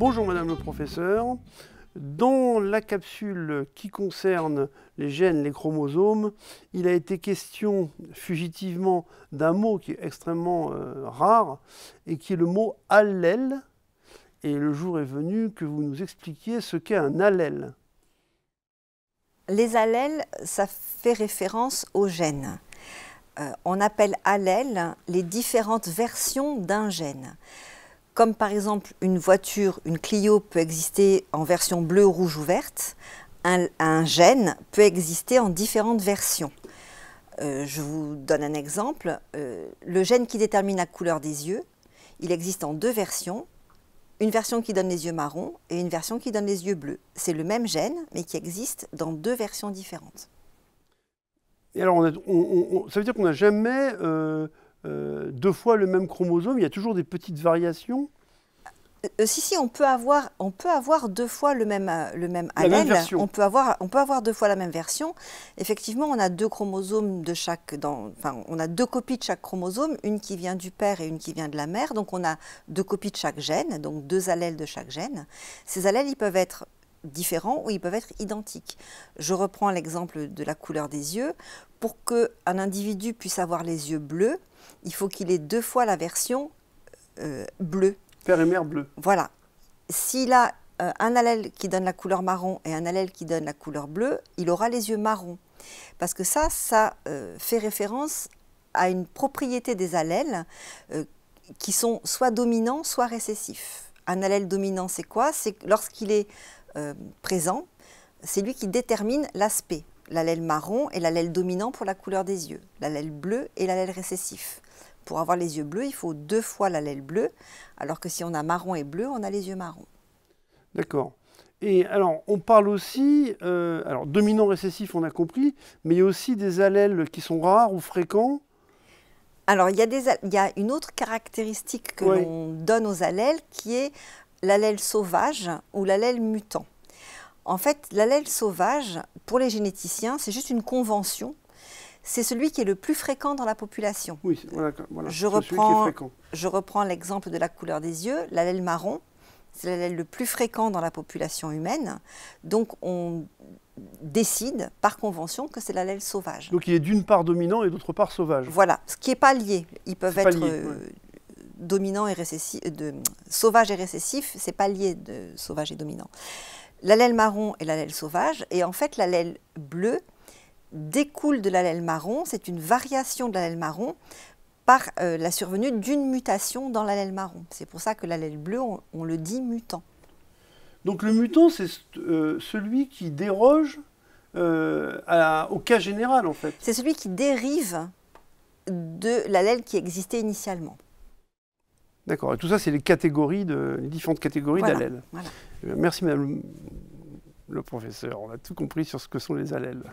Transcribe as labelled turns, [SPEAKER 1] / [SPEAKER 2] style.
[SPEAKER 1] Bonjour Madame le professeur. Dans la capsule qui concerne les gènes, les chromosomes, il a été question fugitivement d'un mot qui est extrêmement rare et qui est le mot allèle. Et le jour est venu que vous nous expliquiez ce qu'est un allèle.
[SPEAKER 2] Les allèles, ça fait référence aux gènes. On appelle allèles les différentes versions d'un gène. Comme par exemple une voiture, une Clio peut exister en version bleue, rouge ou verte, un gène peut exister en différentes versions. Je vous donne un exemple. Le gène qui détermine la couleur des yeux, il existe en deux versions. Une version qui donne les yeux marrons et une version qui donne les yeux bleus. C'est le même gène, mais qui existe dans deux versions différentes.
[SPEAKER 1] Et alors, ça veut dire qu'on n'a jamais deux fois le même chromosome, il y a toujours des petites variations?
[SPEAKER 2] Si, on peut avoir deux fois le même allèle. On peut avoir deux fois la même version. Effectivement, on a deux chromosomes de chaque, on a deux copies de chaque chromosome, une qui vient du père et une qui vient de la mère. Donc on a deux copies de chaque gène, donc deux allèles de chaque gène. Ces allèles, ils peuvent être différents ou ils peuvent être identiques. Je reprends l'exemple de la couleur des yeux. Pour qu'un individu puisse avoir les yeux bleus, il faut qu'il ait deux fois la version bleue.
[SPEAKER 1] Père et mère bleu.
[SPEAKER 2] Voilà. S'il a un allèle qui donne la couleur marron et un allèle qui donne la couleur bleue, il aura les yeux marrons. Parce que ça fait référence à une propriété des allèles qui sont soit dominants, soit récessifs. Un allèle dominant, c'est quoi? C'est lorsqu'il est présent, c'est lui qui détermine l'aspect. L'allèle marron est l'allèle dominant pour la couleur des yeux. L'allèle bleu est l'allèle récessif. Pour avoir les yeux bleus, il faut deux fois l'allèle bleu, alors que si on a marron et bleu, on a les yeux marrons. D'accord.
[SPEAKER 1] Et alors, on parle aussi, alors dominant récessif, on a compris, mais il y a aussi des allèles qui sont rares ou fréquents.
[SPEAKER 2] Alors, il y a une autre caractéristique que l'on donne aux allèles, qui est l'allèle sauvage ou l'allèle mutant. En fait, l'allèle sauvage, pour les généticiens, c'est juste une convention. C'est celui qui est le plus fréquent dans la population.
[SPEAKER 1] Oui, voilà.
[SPEAKER 2] Je reprends l'exemple de la couleur des yeux. L'allèle marron, c'est l'allèle le plus fréquent dans la population humaine. Donc, on décide par convention que c'est l'allèle sauvage.
[SPEAKER 1] Donc, il est d'une part dominant et d'autre part sauvage.
[SPEAKER 2] Voilà, ce qui n'est pas lié. Ils peuvent être dominants et récessifs, sauvage et récessif, ce n'est pas lié de sauvage et dominant. L'allèle marron est l'allèle sauvage, et en fait, l'allèle bleu découle de l'allèle marron, c'est une variation de l'allèle marron par la survenue d'une mutation dans l'allèle marron. C'est pour ça que l'allèle bleu, on le dit mutant.
[SPEAKER 1] Donc le mutant, c'est celui qui déroge au cas général, en fait.
[SPEAKER 2] C'est celui qui dérive de l'allèle qui existait initialement.
[SPEAKER 1] D'accord, et tout ça, c'est les différentes catégories d'allèles.
[SPEAKER 2] Voilà.
[SPEAKER 1] Merci Madame le professeur, on a tout compris sur ce que sont les allèles.